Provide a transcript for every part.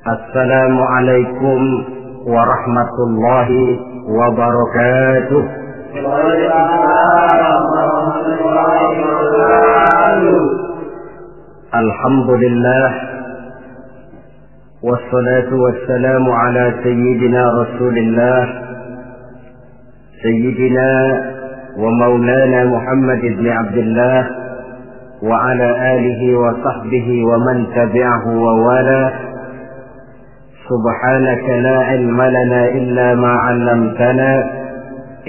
Assalamualaikum warahmatullahi wabarakatuh. Alhamdulillah, wassalatu wassalamu ala sayyidina Rasulillah, sayyidina wa maulana Muhammad ibn Abdullah wa ala alihi wa sahbihi wa man tabi'ahu wa wala. Subhanaka la ilma lana illa ma 'allamtana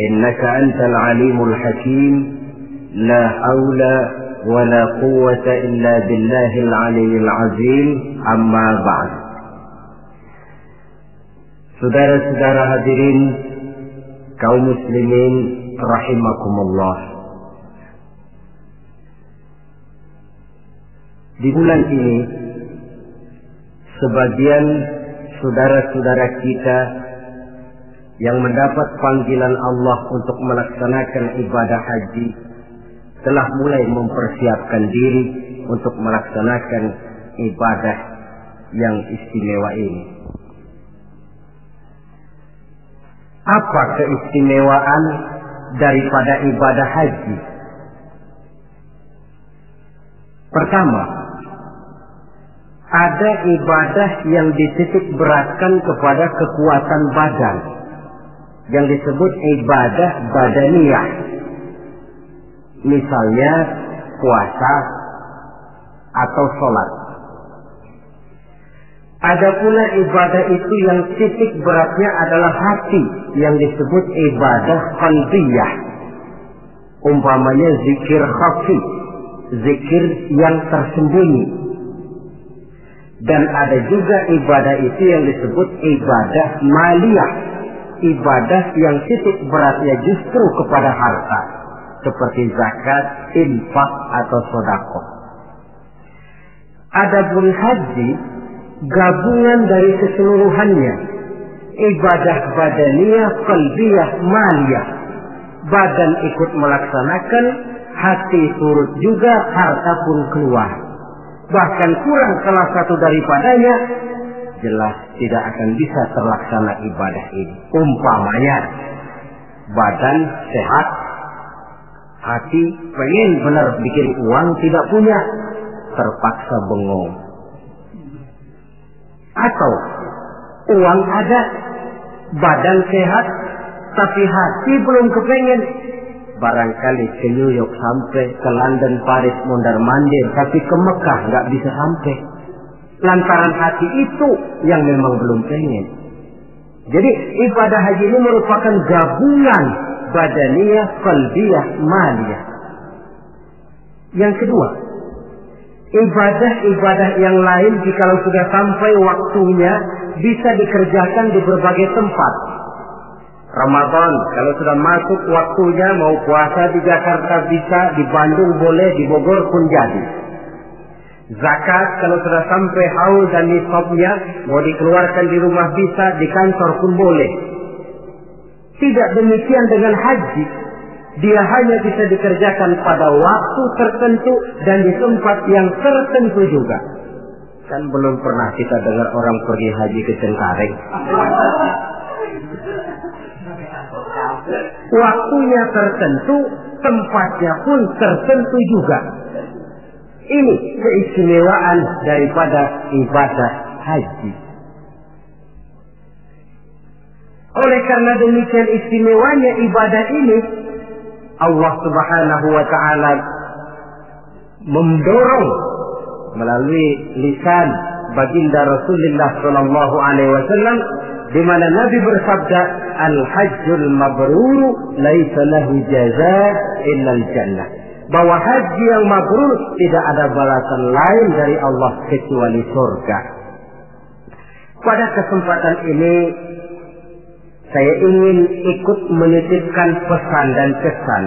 innaka antal alimul hakim. La haula wa la quwwata illa billahil aliyyil azim. Amma ba'd. Saudara-saudara hadirin kaum muslimin rahimakumullah. Di bulan ini sebagian saudara-saudara kita yang mendapat panggilan Allah untuk melaksanakan ibadah haji telah mulai mempersiapkan diri untuk melaksanakan ibadah yang istimewa ini. Apa keistimewaan daripada ibadah haji? Pertama, ada ibadah yang dititik beratkan kepada kekuatan badan, yang disebut ibadah badaniyah. Misalnya puasa atau sholat. Ada pula ibadah itu yang titik beratnya adalah hati, yang disebut ibadah qalbiyah. Umpamanya zikir khafi, zikir yang tersembunyi. Dan ada juga ibadah itu yang disebut ibadah maliyah, ibadah yang titik beratnya justru kepada harta, seperti zakat, infak atau sedekah. Adapun haji gabungan dari keseluruhannya, ibadah badaniyah, qalbiyah, maliyah. Badan ikut melaksanakan, hati turut juga, harta pun keluar. Bahkan kurang salah satu daripadanya, jelas tidak akan bisa terlaksana ibadah ini. Umpamanya badan sehat, hati pengen benar bikin uang, tidak punya, terpaksa bengong. Atau uang ada, badan sehat, tapi hati belum kepengen. Barangkali ke New York sampai, ke London, Paris, mondar-mandir, tapi ke Mekah nggak bisa sampai. Lantaran hati itu yang memang belum pengen. Jadi ibadah haji ini merupakan gabungan badaniyah, qalbiyah, maliyah. Yang kedua, ibadah-ibadah yang lain jika sudah sampai waktunya bisa dikerjakan di berbagai tempat. Ramadan, kalau sudah masuk waktunya mau puasa di Jakarta bisa, di Bandung boleh, di Bogor pun jadi. Zakat, kalau sudah sampai haul dan nisabnya, mau dikeluarkan di rumah bisa, di kantor pun boleh. Tidak demikian dengan haji. Dia hanya bisa dikerjakan pada waktu tertentu dan di tempat yang tertentu juga. Kan belum pernah kita dengar orang pergi haji ke Cengkareng. Waktunya tertentu, tempatnya pun tertentu juga. Ini keistimewaan daripada ibadah haji. Oleh karena demikian istimewanya ibadah ini, Allah Subhanahu wa ta'ala mendorong melalui lisan baginda Rasulullah sallallahu alaihi wasallam, di mana Nabi bersabda, al-hajjul mabrur laisa lahu jazaa illa al-jannah. Bahwa haji yang mabrur tidak ada balasan lain dari Allah kecuali surga. Pada kesempatan ini saya ingin ikut menitipkan pesan dan kesan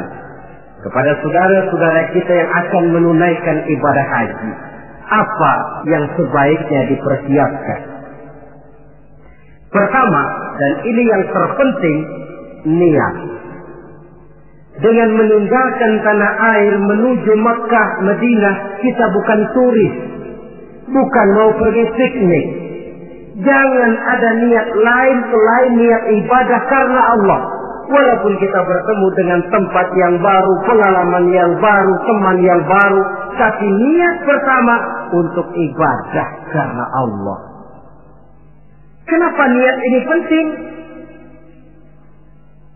kepada saudara-saudara kita yang akan menunaikan ibadah haji. Apa yang sebaiknya dipersiapkan? Pertama, dan ini yang terpenting, niat. Dengan meninggalkan tanah air menuju Makkah, Madinah, kita bukan turis, bukan mau pergi piknik, Jangan ada niat lain selain niat ibadah karena Allah. Walaupun kita bertemu dengan tempat yang baru, pengalaman yang baru, teman yang baru, tapi niat pertama untuk ibadah karena Allah. Kenapa niat ini penting?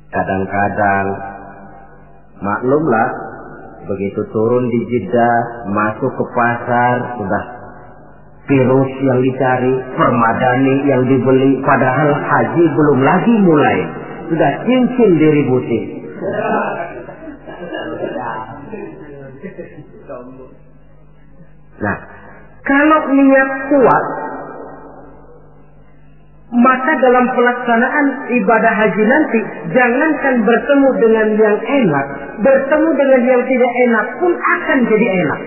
Kadang-kadang, maklumlah, begitu turun di Jeddah, masuk ke pasar, sudah virus yang dicari, permadani yang dibeli, padahal haji belum lagi mulai. Sudah cincin diributin. Nah, kalau niat kuat, maka dalam pelaksanaan ibadah haji nanti, jangankan bertemu dengan yang enak, bertemu dengan yang tidak enak pun akan jadi enak.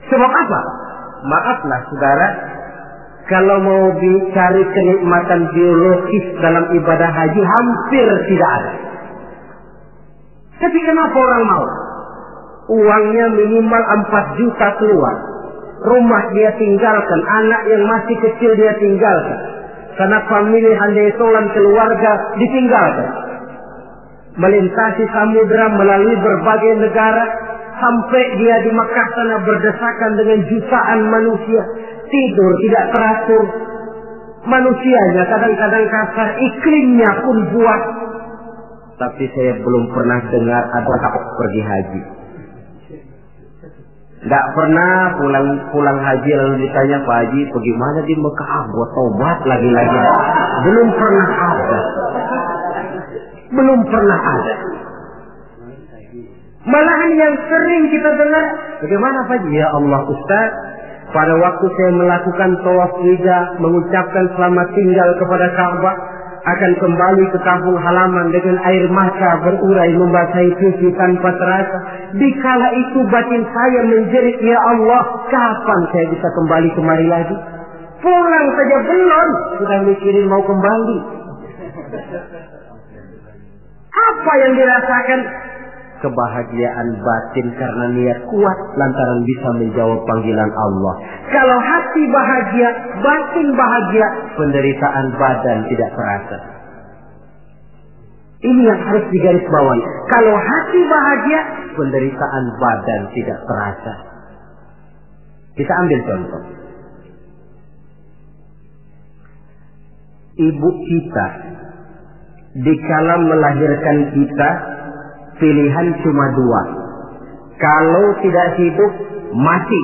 Sebab apa? Maaflah saudara, kalau mau dicari kenikmatan biologis dalam ibadah haji hampir tidak ada. Tapi kenapa orang mau? Uangnya minimal 4 juta keluar. Rumah dia tinggalkan, anak yang masih kecil dia tinggalkan. Karena famili handai tolan keluarga ditinggalkan. Melintasi samudera melalui berbagai negara. Sampai dia di Makkah sana berdesakan dengan jutaan manusia. Tidur tidak teratur. Manusianya kadang-kadang kasar. Iklimnya pun buat. Tapi saya belum pernah dengar ada pergi haji. Tidak pernah pulang haji lalu ditanya, Pak Haji bagaimana di Mekah? Buat tobat lagi-lagi. Belum pernah ada. Belum pernah ada. Malahan yang sering kita dengar, bagaimana Pak Haji? Ya Allah Ustaz, pada waktu saya melakukan tawaf wida, mengucapkan selamat tinggal kepada Ka'bah, akan kembali ke kampung halaman dengan air mata berurai membasahi pipi tanpa terasa. Dikala itu batin saya menjerit, ya Allah, kapan saya bisa kembali kemari lagi? Pulang saja belum, sudah mikirin mau kembali. Apa yang dirasakan? Kebahagiaan batin karena niat kuat lantaran bisa menjawab panggilan Allah. Kalau hati bahagia, batin bahagia, penderitaan badan tidak terasa. Ini yang harus digarisbawahi. Kalau hati bahagia, penderitaan badan tidak terasa. Kita ambil contoh. Ibu kita dikala melahirkan kita, pilihan cuma 2. Kalau tidak hidup, mati.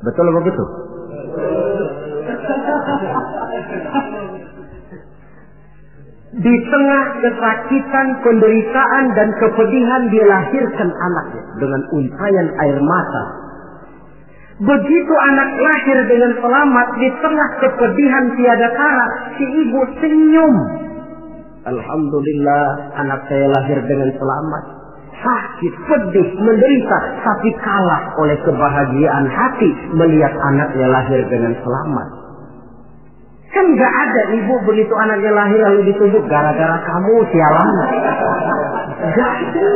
Betul apa betul? Di tengah kesakitan, penderitaan, dan kepedihan dilahirkan anaknya dengan untayan air mata. Begitu anak lahir dengan selamat, di tengah kepedihan tiada tara, si ibu senyum. Alhamdulillah, anak saya lahir dengan selamat. Sakit, pedih, menderita, tapi kalah oleh kebahagiaan hati melihat anaknya lahir dengan selamat. Kan gak ada ibu begitu anaknya lahir lalu ditunjuk gara-gara kamu sialan. Gak ada.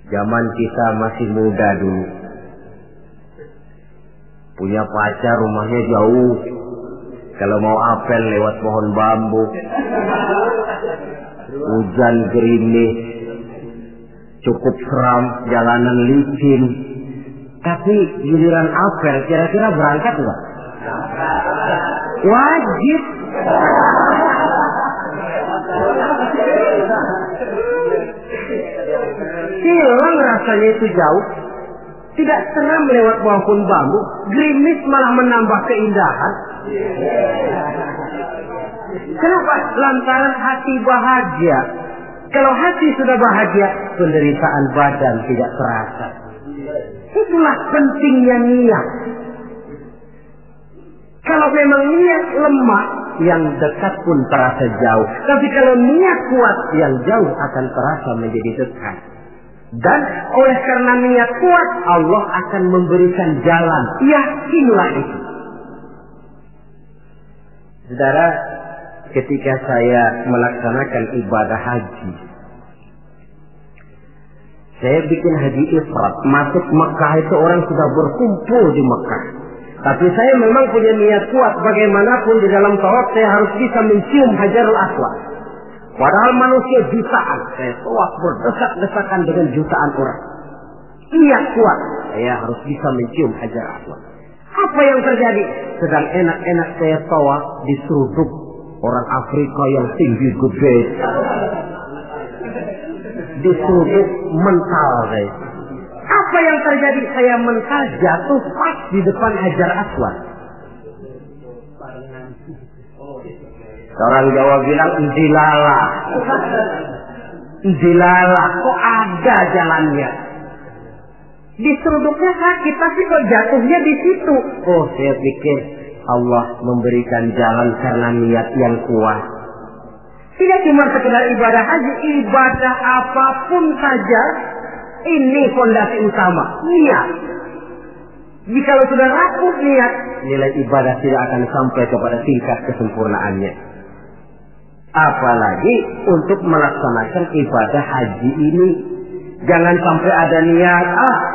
Zaman kita masih muda dulu. Punya pacar rumahnya jauh. Kalau mau apel lewat pohon bambu. Hujan gerimis. Cukup seram, jalanan licin. Tapi giliran apel kira-kira berangkat enggak? Wajib. Hilang rasanya itu jauh. Tidak seram lewat pohon bambu. Gerimis malah menambah keindahan. Kenapa? Lantaran hati bahagia. Kalau hati sudah bahagia, penderitaan badan tidak terasa. Itulah pentingnya niat. Kalau memang niat lemah, yang dekat pun terasa jauh. Tapi kalau niat kuat, yang jauh akan terasa menjadi dekat. Dan oleh karena niat kuat, Allah akan memberikan jalan. Yakinlah itu. Saudara, ketika saya melaksanakan ibadah haji, Saya bikin haji ifrat, masuk Mekah itu orang sudah berkumpul di Mekah. Tapi saya memang punya niat kuat, bagaimanapun di dalam tawaf saya harus bisa mencium Hajarul Aswad. Padahal manusia jutaan, saya tawaf berdesak-desakan dengan jutaan orang. Niat kuat, saya harus bisa mencium Hajar Aswad. Apa yang terjadi? Sedang enak-enak saya tawaf, diseruduk orang Afrika yang tinggi gede. Diseruduk mental saya. Apa yang terjadi? Saya mental jatuh pas di depan Hajar Aswad. Orang Jawa bilang endilala. Endilala, kok ada jalannya? Diseruduknya sakit, tapi kok jatuhnya di situ? Oh, saya pikir Allah memberikan jalan karena niat yang kuat. Tidak cuma sekedar ibadah haji, ibadah apapun saja, ini fondasi utama, niat. Jika sudah rapuh niat, nilai ibadah tidak akan sampai kepada tingkat kesempurnaannya. Apalagi untuk melaksanakan ibadah haji ini. Jangan sampai ada niat,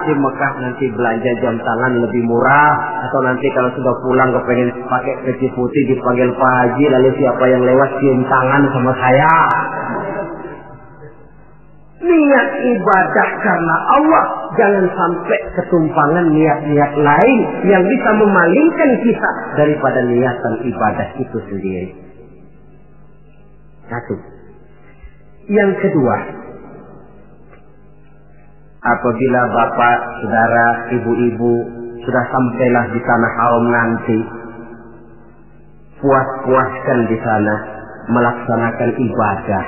di Mekah nanti belanja jam tangan lebih murah. Atau nanti kalau sudah pulang kepengen pakai peci putih dipanggil Pak Haji, lalu siapa yang lewat cium tangan sama saya. Niat ibadah karena Allah, jangan sampai ketumpangan niat-niat lain yang bisa memalingkan kita daripada niatan ibadah itu sendiri. Satu. Yang kedua, apabila bapak, saudara, ibu-ibu sudah sampailah di tanah haram nanti, puas-puaskan di sana melaksanakan ibadah.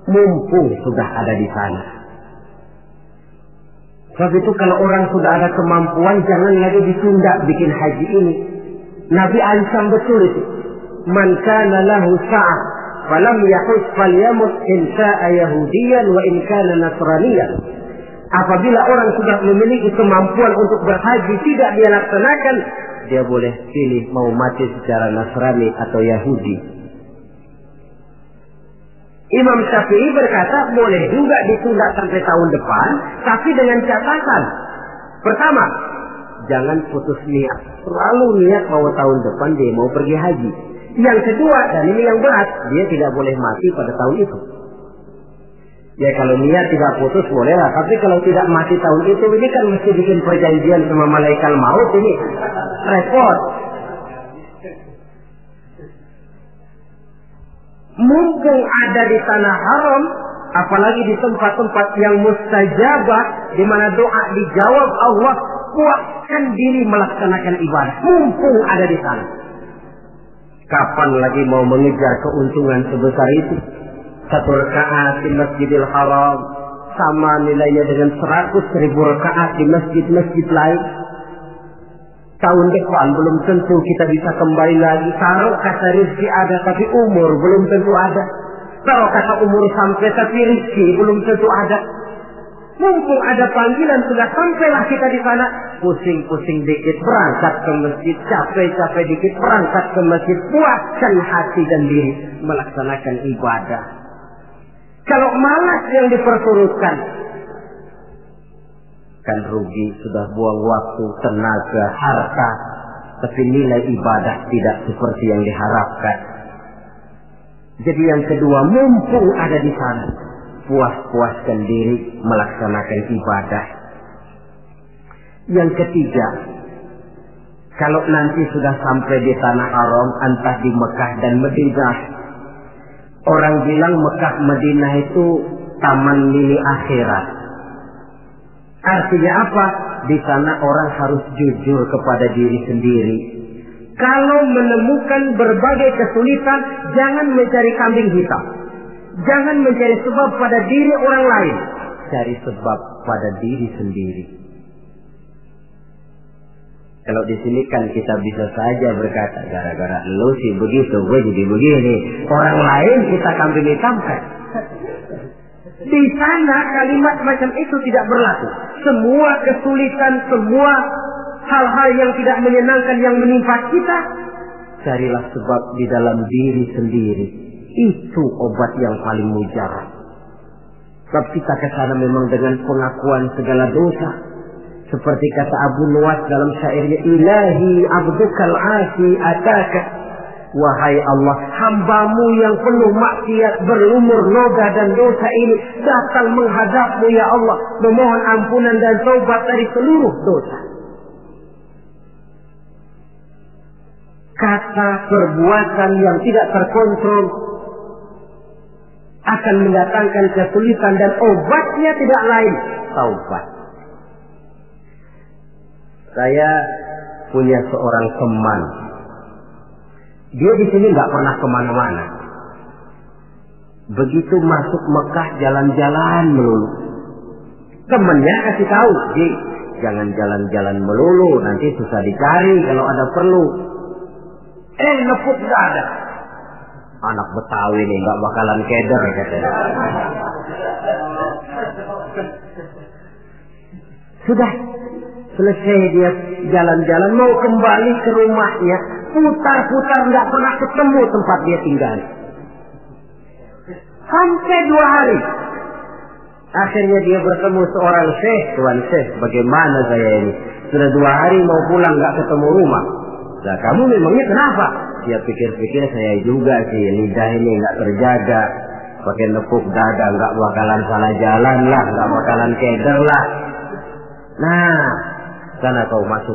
Mumpung sudah ada di sana. Sebab itu kalau orang sudah ada kemampuan, jangan lagi ditunda bikin haji ini. Nabi ancam betul itu. Man kana lahu sa'ah falam yahus falyamut in sa'a yahudiyan wa in kana nasraniyan. Apabila orang sudah memiliki kemampuan untuk berhaji tidak dia laksanakan, dia boleh pilih mau mati secara Nasrani atau Yahudi. Imam Syafi'i berkata boleh juga ditunda sampai tahun depan, tapi dengan catatan. Pertama, jangan putus niat. Selalu niat bahwa tahun depan dia mau pergi haji. Yang kedua, dan ini yang berat, dia tidak boleh mati pada tahun itu. Ya kalau niat tidak putus bolehlah, tapi kalau tidak mati tahun itu, ini kan mesti bikin perjanjian sama malaikat maut, ini repot. Mumpung ada di tanah haram, apalagi di tempat-tempat yang mustajabah, di mana doa dijawab Allah, kuatkan diri melaksanakan ibadah. Mumpung ada di sana. Kapan lagi mau mengejar keuntungan sebesar itu? 1 rakaat di Masjidil Haram sama nilainya dengan 100.000 rakaat di masjid-masjid lain. Tahun depan belum tentu kita bisa kembali lagi. Taruh kata rezeki ada tapi umur belum tentu ada. Taruh kata umur sampai tapi rezeki belum tentu ada. Mumpung ada panggilan sudah sampailah kita di sana. Pusing-pusing dikit berangkat ke masjid, capek-capek dikit berangkat ke masjid. Puaskan hati dan diri melaksanakan ibadah. Kalau malas yang diperturutkan, kan rugi, sudah buang waktu, tenaga, harta, tapi nilai ibadah tidak seperti yang diharapkan. Jadi yang kedua, mumpung ada di sana, puas-puaskan diri melaksanakan ibadah. Yang ketiga, kalau nanti sudah sampai di tanah haram, entah di Mekah dan Madinah, orang bilang Mekah Madinah itu taman mini akhirat. Artinya apa? Di sana orang harus jujur kepada diri sendiri. Kalau menemukan berbagai kesulitan, jangan mencari kambing hitam. Jangan mencari sebab pada diri orang lain. Cari sebab pada diri sendiri. Kalau di sini kan kita bisa saja berkata, gara-gara lu sih begitu, gue jadi begini. Orang lain kita kambing hitamkan. Di sana kalimat macam itu tidak berlaku. Semua kesulitan, semua hal-hal yang tidak menyenangkan yang menimpa kita, carilah sebab di dalam diri sendiri. Itu obat yang paling mujarab. Sebab kita ke sana memang dengan pengakuan segala dosa. Seperti kata Abu Nuwas dalam syairnya, Ilahi abdukal asi ataka. Wahai Allah, hambamu yang penuh maksiat, berumur noda dan dosa ini datang menghadapmu ya Allah, memohon ampunan dan taubat dari seluruh dosa. Kata perbuatan yang tidak terkontrol akan mendatangkan kesulitan dan obatnya tidak lain taubat. Saya punya seorang teman. Dia di sini nggak pernah kemana-mana. Begitu masuk Mekah jalan-jalan melulu. Temennya kasih tahu, Ji, jangan jalan-jalan melulu, nanti susah dicari kalau ada perlu. Nepuk nggak ada. Anak Betawi nih nggak bakalan keder katanya. Sudah selesai dia jalan-jalan mau kembali ke rumahnya, putar-putar nggak pernah ketemu tempat dia tinggal. Sampai 2 hari. Akhirnya dia bertemu seorang syekh. Tuan syekh, bagaimana saya ini? Sudah 2 hari mau pulang nggak ketemu rumah. Nah, kamu memangnya kenapa? Dia pikir-pikir, saya juga sih, lidah ini nggak terjaga. Pakai nepuk dada, nggak bakalan salah jalan lah, nggak bakalan keder lah. Nah, sana kau masuk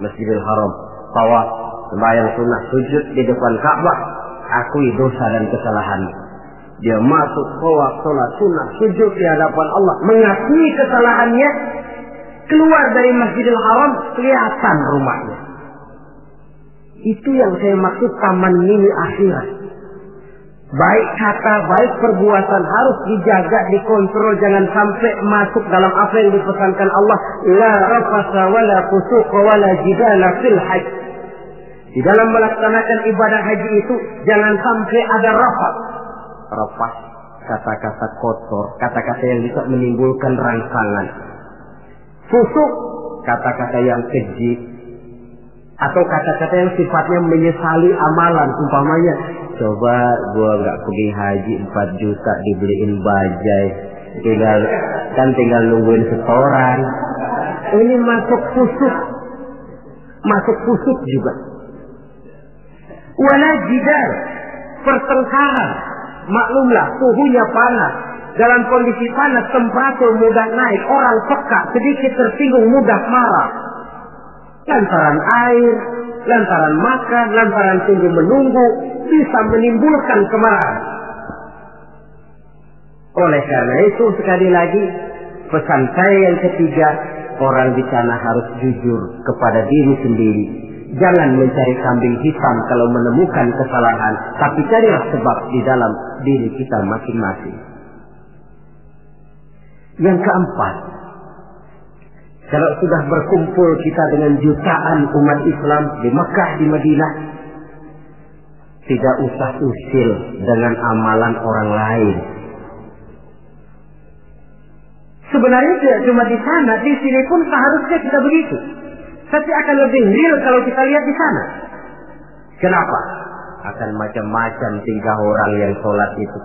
Masjidil Haram, tawaf, sembahyang sunnah, sujud di depan Ka'bah, akui dosa dan kesalahan. Dia masuk tawaf, sholat sunnah, sujud di hadapan Allah, mengakui kesalahannya, keluar dari Masjidil Haram, kelihatan rumahnya. Itu yang saya maksud taman mini akhirat. Baik kata, baik perbuatan harus dijaga, dikontrol, jangan sampai masuk dalam apa yang dipesankan Allah. La rafasa wala fusuqa wala jidala fil hajj. Di dalam melaksanakan ibadah haji itu jangan sampai ada rafas. Rafas, kata-kata kotor, kata-kata yang bisa menimbulkan rangsangan. Fusuk, kata-kata yang keji, atau kata-kata yang sifatnya menyesali amalan. Umpamanya, coba gua nggak pergi haji 4 juta dibeliin bajai, tinggal nungguin setoran. Ini masuk fusuk juga. Wala jidal, pertengkaran. Maklumlah suhunya panas. Dalam kondisi panas temperatur mudah naik, orang peka, sedikit tersinggung mudah marah. Lantaran air, lantaran makan, lantaran tunggu menunggu, bisa menimbulkan kemarahan. Oleh karena itu, sekali lagi, pesan saya yang ketiga, orang di sana harus jujur kepada diri sendiri. Jangan mencari kambing hitam kalau menemukan kesalahan, tapi carilah sebab di dalam diri kita masing-masing. Yang keempat, kalau sudah berkumpul kita dengan jutaan umat Islam di Mekah, di Madinah, tidak usah usil dengan amalan orang lain. Sebenarnya tidak cuma di sana, di sini pun seharusnya kita begitu. Tapi akan lebih real kalau kita lihat di sana. Kenapa? Akan macam-macam tingkah orang yang sholat itu.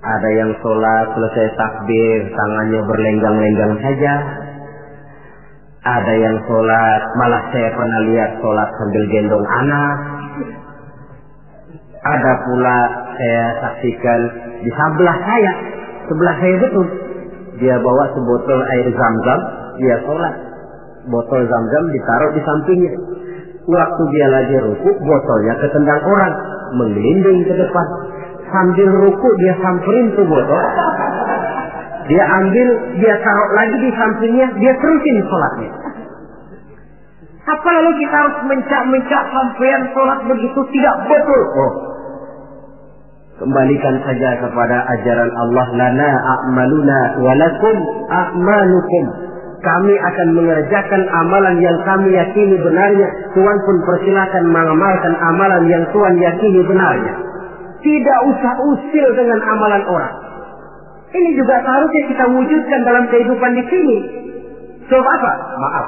Ada yang sholat selesai takbir, tangannya berlenggang-lenggang saja. Ada yang sholat, malah saya pernah lihat sholat sambil gendong anak. Ada pula saya saksikan di sebelah saya betul. Dia bawa sebotol air zam-zam, dia sholat. Botol zam-zam ditaruh di sampingnya. Waktu dia lagi ruku, botolnya ketendang orang, menggelinding ke depan. Sambil ruku dia samperin tuh botol. Dia ambil, dia taruh lagi di sampingnya, dia terusin sholatnya. Apa lalu kita harus mencak-mencak sampean sholat begitu? Tidak betul. Kembalikan saja kepada ajaran Allah. Lana a'maluna walakum a'malukum. Kami akan mengerjakan amalan yang kami yakini benarnya. Tuhan pun persilakan mengamalkan amalan yang Tuhan yakini benarnya. Tidak usah usil dengan amalan orang. Ini juga seharusnya kita wujudkan dalam kehidupan di sini. Coba apa? Maaf.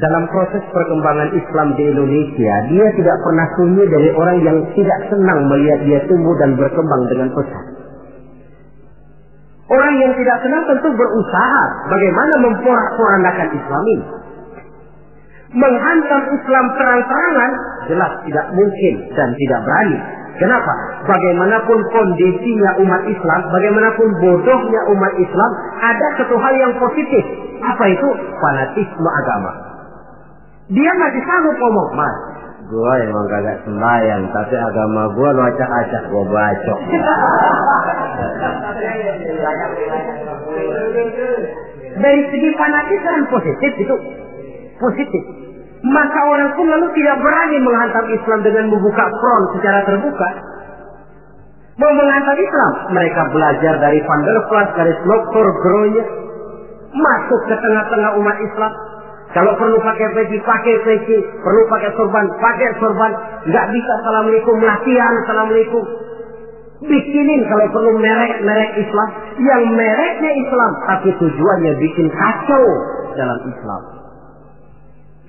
Dalam proses perkembangan Islam di Indonesia, dia tidak pernah sunyi dari orang yang tidak senang melihat dia tumbuh dan berkembang dengan pesat. Orang yang tidak senang tentu berusaha bagaimana memporak-porandakan Islam ini. Menghantam Islam terang-terangan jelas tidak mungkin dan tidak berani. Kenapa? Bagaimanapun kondisinya umat Islam, bagaimanapun bodohnya umat Islam, ada satu hal yang positif. Apa itu? Fanatisme agama. Dia masih sanggup ngomong, Mas, gua emang kagak sembahyang, tapi agama gua lu acak-acak, gua bacok. Dari segi fanatisme positif itu positif. Maka orang pun lalu tidak berani menghantam Islam dengan membuka front secara terbuka. Mau menghantam Islam, mereka belajar dari Van der Plas, dari Dr. Groye, masuk ke tengah-tengah umat Islam. Kalau perlu pakai peci, perlu pakai sorban, nggak bisa assalamualaikum, latihan assalamualaikum. Bikinin kalau perlu merek Islam, yang mereknya Islam, tapi tujuannya bikin kacau dalam Islam.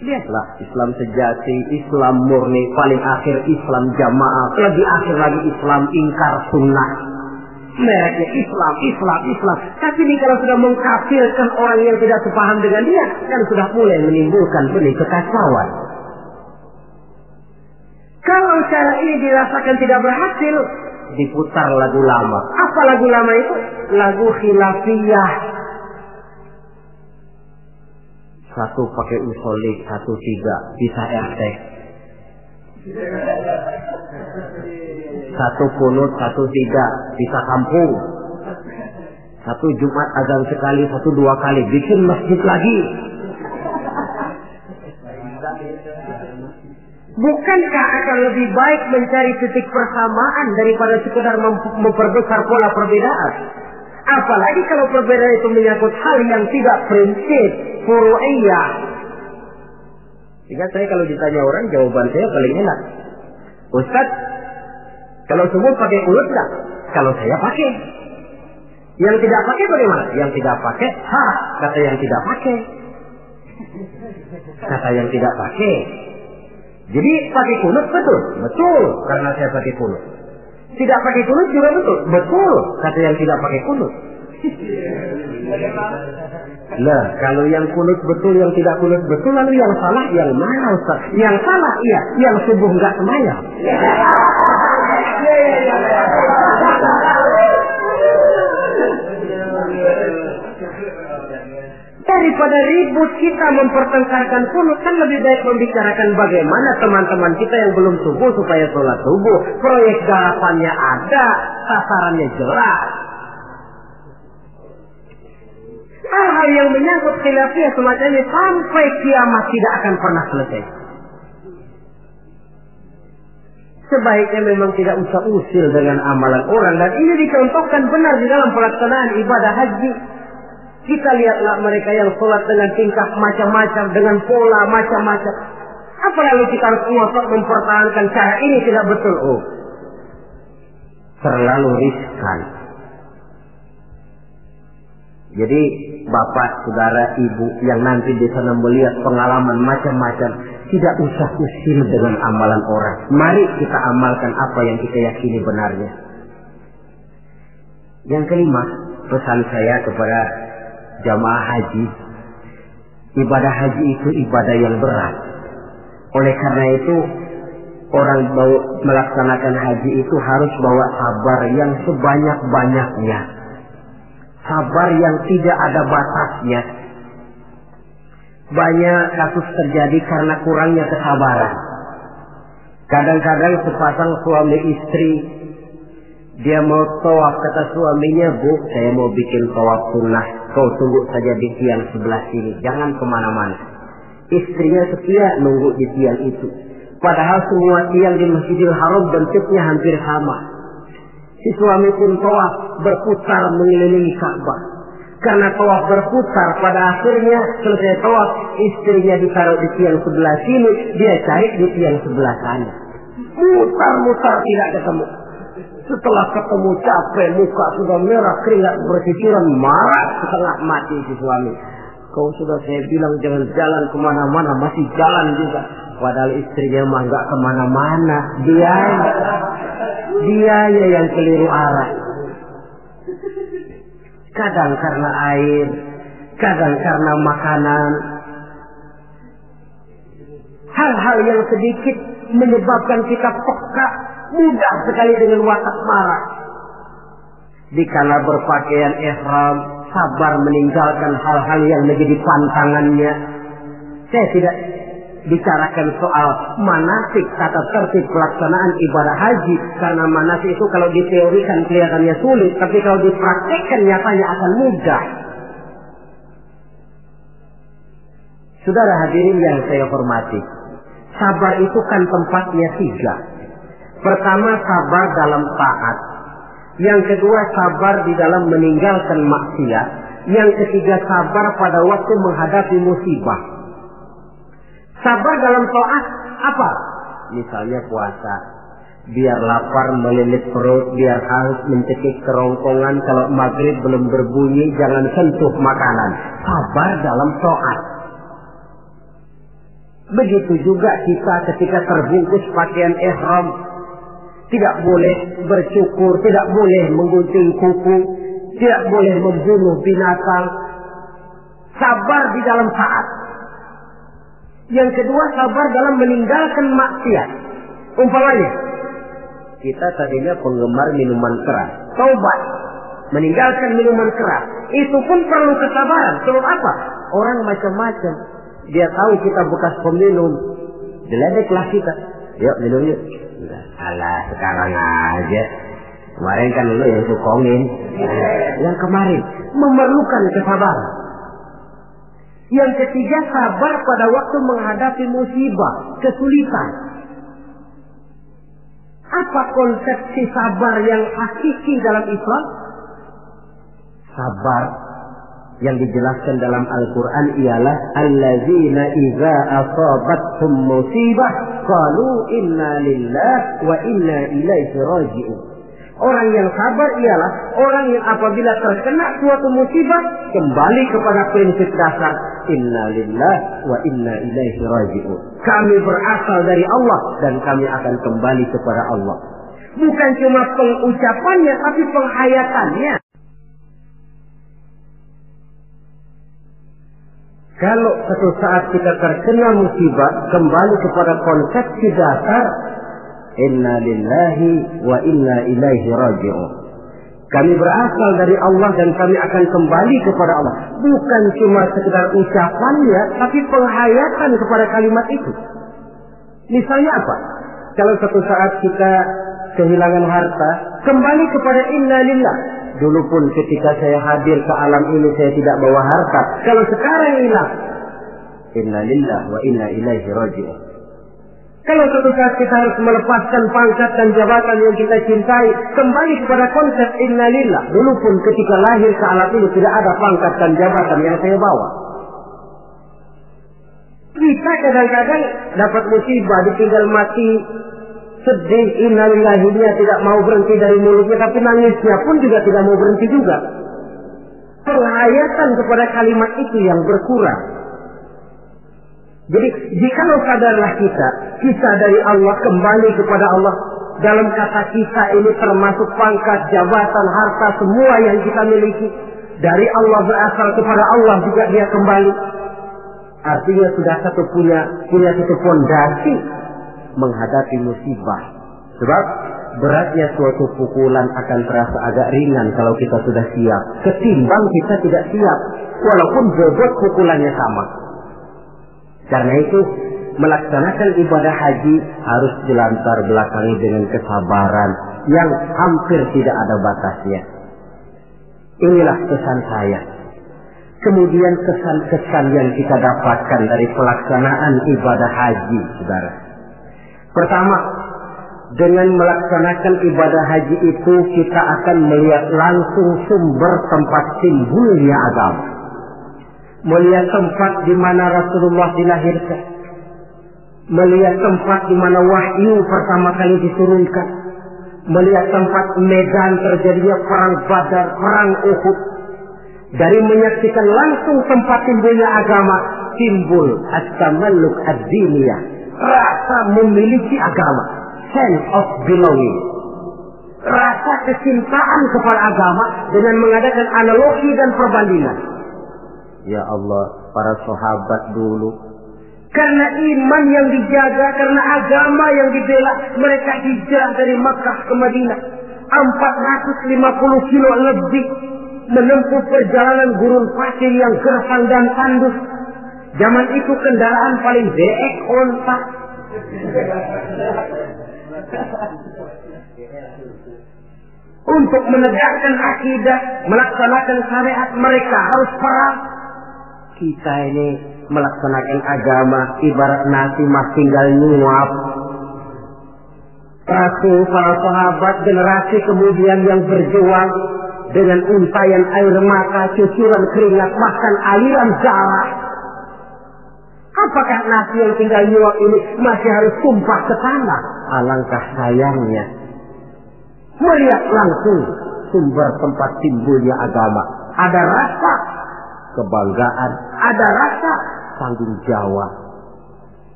Lihatlah Islam sejati, Islam murni, paling akhir Islam jamaah, lebih akhir lagi Islam ingkar sunnah. Mereknya Islam. Tapi ini kalau sudah mengkafirkan orang yang tidak sepaham dengan dia, kan sudah mulai menimbulkan benih kekacauan. Kalau cara ini dirasakan tidak berhasil, diputar lagu lama. Apa lagu lama itu? Lagu khilafiyah. Satu pakai usolik, 1-3 bisa RT. Satu kunut, 1-3 bisa kampung. Satu Jumat azan sekali, 1-2 kali bikin masjid lagi. Bukankah akan lebih baik mencari titik persamaan daripada sekedar memperbesar pola perbedaan? Apalagi kalau perbedaan itu menyangkut hal yang tidak prinsip, furu'iyah. Jika saya kalau ditanya orang, jawaban saya paling enak. Ustaz, kalau semua pakai kunut enggak? Kalau saya pakai. Yang tidak pakai bagaimana? Yang tidak pakai, kata yang tidak pakai. Kata yang tidak pakai. Jadi pakai kunut betul? Betul, karena saya pakai kunut. Tidak pakai kunut juga betul? Betul, kata yang tidak pakai kunut. Lah, kalau yang kunut betul, yang tidak kunut betul, lalu yang salah yang mana Ustaz? Yang salah iya, yang subuh enggak sembahyang. Daripada ribut kita mempertengkarkan kunut, kan lebih baik membicarakan bagaimana teman-teman kita yang belum subuh supaya sholat subuh. Proyek garapannya ada, sasarannya jelas. Hal-hal yang menyangkut khilafiyah semacam ini sampai kiamat tidak akan pernah selesai. Sebaiknya memang tidak usah usil dengan amalan orang, dan ini dicontohkan benar di dalam pelaksanaan ibadah haji. Kita lihatlah mereka yang sholat dengan tingkah macam-macam, dengan pola macam-macam. Apa lalu kita harus ngotot mempertahankan cara ini tidak betul? Oh, terlalu riskan. Jadi bapak, saudara, ibu yang nanti di sana melihat pengalaman macam-macam, tidak usah usil dengan amalan orang. Mari kita amalkan apa yang kita yakini benarnya. Yang kelima, pesan saya kepada jamaah haji, ibadah haji itu ibadah yang berat. Oleh karena itu, orang melaksanakan haji itu harus bawa sabar yang sebanyak-banyaknya. Sabar yang tidak ada batasnya. Banyak kasus terjadi karena kurangnya kesabaran. Kadang-kadang sepasang suami istri, dia mau tawaf, kata suaminya, Bu, saya mau bikin tawaf sunnah. Kau tunggu saja di tiang sebelah sini, jangan kemana-mana. Istrinya setia nunggu di tiang itu. Padahal semua tiang di Masjidil Haram bentuknya hampir sama. Si suami pun tawaf berputar mengelilingi Ka'bah. Karena tawaf berputar, pada akhirnya selesai tawaf, istrinya ditaruh di tiang sebelah sini, dia cari di tiang sebelah sana. Mutar-mutar tidak ketemu. Setelah ketemu capek, muka sudah merah, keringat bersisiran, marah setengah mati si suami. Kau sudah saya bilang jangan jalan kemana-mana, masih jalan juga. Padahal istrinya mah nggak kemana-mana, dia yang keliru arah. kadang karena air, kadang karena makanan. Hal-hal yang sedikit menyebabkan kita peka, mudah sekali dengan watak marah. Dikala berpakaian ihram, sabar meninggalkan hal-hal yang menjadi pantangannya. Saya tidak bicarakan soal manasik, tata tertib pelaksanaan ibadah haji, karena manasik itu kalau diteorikan kelihatannya sulit, tapi kalau dipraktikkan nyatanya akan mudah. Saudara hadirin yang saya hormati, sabar itu kan tempatnya 3. Pertama, sabar dalam taat. Yang kedua, sabar di dalam meninggalkan maksiat. Yang ketiga, sabar pada waktu menghadapi musibah. Sabar dalam taat apa? Misalnya puasa. Biar lapar melilit perut, biar haus mencekik kerongkongan, kalau maghrib belum berbunyi jangan sentuh makanan. Sabar dalam taat. Begitu juga kita ketika terbungkus pakaian ihram, tidak boleh bercukur, tidak boleh menggunting kuku, tidak boleh membunuh binatang. Sabar di dalam taat. Yang kedua, sabar dalam meninggalkan maksiat. Umpamanya, kita tadinya penggemar minuman keras, taubat, meninggalkan minuman keras, itu pun perlu kesabaran. Sebab apa? Orang macam-macam. Dia tahu kita bekas peminum, diledeklah kita. Yuk minum yuk. Alah, sekarang aja. Kemarin kan lu yang sukongin. Yang kemarin memerlukan kesabaran. Yang ketiga, sabar pada waktu menghadapi musibah, kesulitan. Apa konsepsi sabar yang hakiki dalam Islam? Sabar yang dijelaskan dalam Al-Quran ialah allazina idza asabathum musibah qalu inna lillahi wa inna ilaihi raji'un. Orang yang sabar ialah orang yang apabila terkena suatu musibah kembali kepada prinsip dasar inna lillahi wa inna ilaihi raji'un. Kami berasal dari Allah dan kami akan kembali kepada Allah. Bukan cuma pengucapannya tapi penghayatannya. Kalau suatu saat kita terkena musibah, kembali kepada konsepsi dasar inna lillahi wa inna ilaihi raji'un. Kami berasal dari Allah dan kami akan kembali kepada Allah. Bukan cuma sekedar ucapannya, tapi penghayatan kepada kalimat itu. Misalnya apa? Kalau suatu saat kita kehilangan harta, kembali kepada inna lillah. Dulu pun ketika saya hadir ke alam ini saya tidak bawa harta. Kalau sekarang hilang, inna lillah wa inna ilaihi raji'un. Kalau suatu saat kita harus melepaskan pangkat dan jabatan yang kita cintai, kembali kepada konsep inna lillah. Dulu pun ketika lahir ke alam ini tidak ada pangkat dan jabatan yang saya bawa. Kita kadang-kadang dapat musibah, ditinggal mati, sedih, innalillahi, dia tidak mau berhenti dari mulutnya, tapi nangisnya pun juga tidak mau berhenti juga. Penghayatan kepada kalimat itu yang berkurang. Jadi jikalau sadarlah kita dari Allah kembali kepada Allah, dalam kata kita ini termasuk pangkat, jabatan, harta, semua yang kita miliki dari Allah berasal kepada Allah juga dia kembali. Artinya sudah punya satu fondasi menghadapi musibah. Sebab beratnya suatu pukulan akan terasa agak ringan kalau kita sudah siap, ketimbang kita tidak siap walaupun bobot pukulannya sama. Karena itu melaksanakan ibadah haji harus dilantar belakangi dengan kesabaran yang hampir tidak ada batasnya. Inilah pesan saya. Kemudian kesan-kesan yang kita dapatkan dari pelaksanaan ibadah haji, saudara. Pertama, dengan melaksanakan ibadah haji itu kita akan melihat langsung sumber tempat timbulnya agama. Melihat tempat di mana Rasulullah dilahirkan. Melihat tempat di mana wahyu pertama kali diturunkan. Melihat tempat medan terjadinya perang Badar, perang Uhud. Dari menyaksikan langsung tempat timbulnya agama, timbul at-tamalluk ad-diniyah, rasa memiliki agama, sense of belonging. rasa kecintaan kepada agama dengan mengadakan analogi dan perbandingan. Ya Allah, para sahabat dulu, karena iman yang dijaga, karena agama yang dibela, mereka hijrah dari Makkah ke Madinah 450 kilo lebih, menempuh perjalanan gurun pasir yang gersang dan tandus. Zaman itu kendaraan paling beek onta. Untuk menegakkan akidah, melaksanakan syariat, mereka harus perang. Kita ini melaksanakan agama ibarat nasi mas tinggal nyuap. Para sahabat generasi kemudian yang berjuang dengan untayan air mata, cucuran keringat, bahkan aliran darah. Apakah nasi yang tinggal nyuap ini masih harus tumpah ke tanah? Alangkah sayangnya melihat langsung sumber tempat timbulnya agama. Ada rasa kebanggaan, ada rasa tanggung jawab.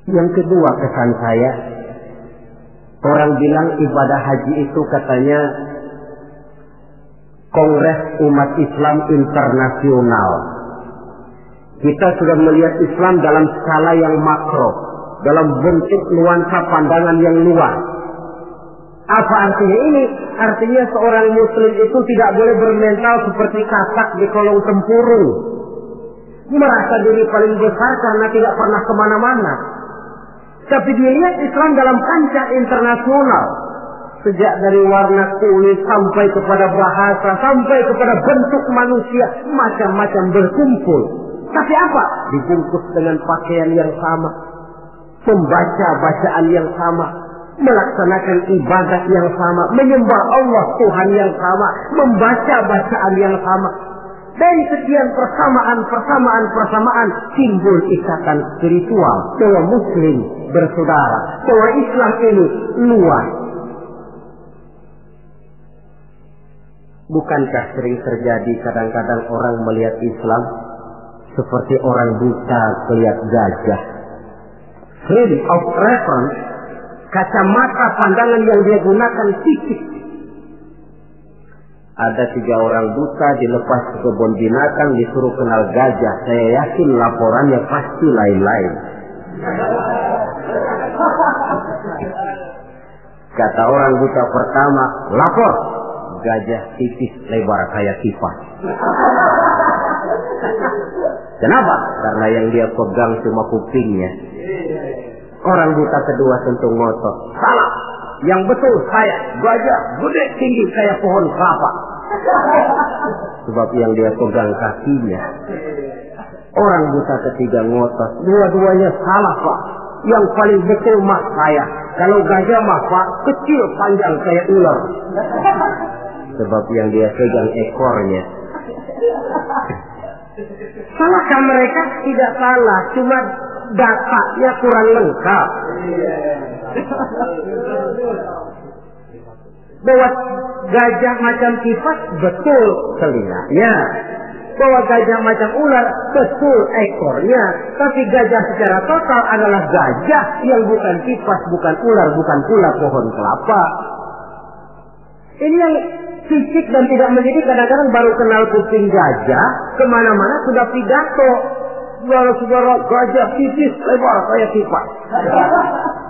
Yang kedua kesan saya, orang bilang ibadah haji itu katanya Kongres Umat Islam Internasional. Kita sudah melihat Islam dalam skala yang makro, dalam bentuk nuansa pandangan yang luas. Apa artinya ini? Artinya seorang muslim itu tidak boleh bermental seperti katak di kolong tempurung, merasa diri paling besar karena tidak pernah kemana-mana. Tapi dilihat Islam dalam kancah internasional, sejak dari warna kulit sampai kepada bahasa, sampai kepada bentuk manusia, macam-macam berkumpul. Tapi apa? Dibungkus dengan pakaian yang sama, membaca bacaan yang sama, melaksanakan ibadah yang sama, menyembah Allah Tuhan yang sama, membaca bacaan yang sama. Dari sekian persamaan timbul ikatan spiritual bahwa muslim bersaudara, bahwa Islam ini luas. Bukankah sering terjadi kadang-kadang orang melihat Islam seperti orang buta melihat gajah? Frame of reference, kacamata pandangan yang dia gunakan tipis. Ada 3 orang buta dilepas ke kebun binatang, disuruh kenal gajah. Saya yakin laporannya pasti lain-lain. Kata orang buta pertama, lapor. Gajah tipis lebar kayak kipas. Kenapa? Karena yang dia pegang cuma kupingnya. Orang buta kedua tentu ngotot. Salah. Yang betul saya, gajah gede tinggi kayak pohon kelapa. Sebab yang dia pegang kakinya. Orang buta ketiga ngotot. Dua-duanya salah Pak. Yang paling betul mah saya. Kalau gajah mah Pak, kecil panjang kayak ular. Sebab yang dia pegang ekornya. Salahkah mereka? Tidak salah, cuma datanya kurang lengkap. Bahwa gajah macam kipas betul telinganya, bahwa gajah macam ular betul ekornya, tapi gajah secara total adalah gajah yang bukan kipas, bukan ular, bukan pula pohon kelapa. Ini yang fisik dan tidak mendidik. Kadang-kadang baru kenal kuping gajah, kemana-mana sudah pidato. Saudara-saudara, gajah tipis lebar kayak kipas.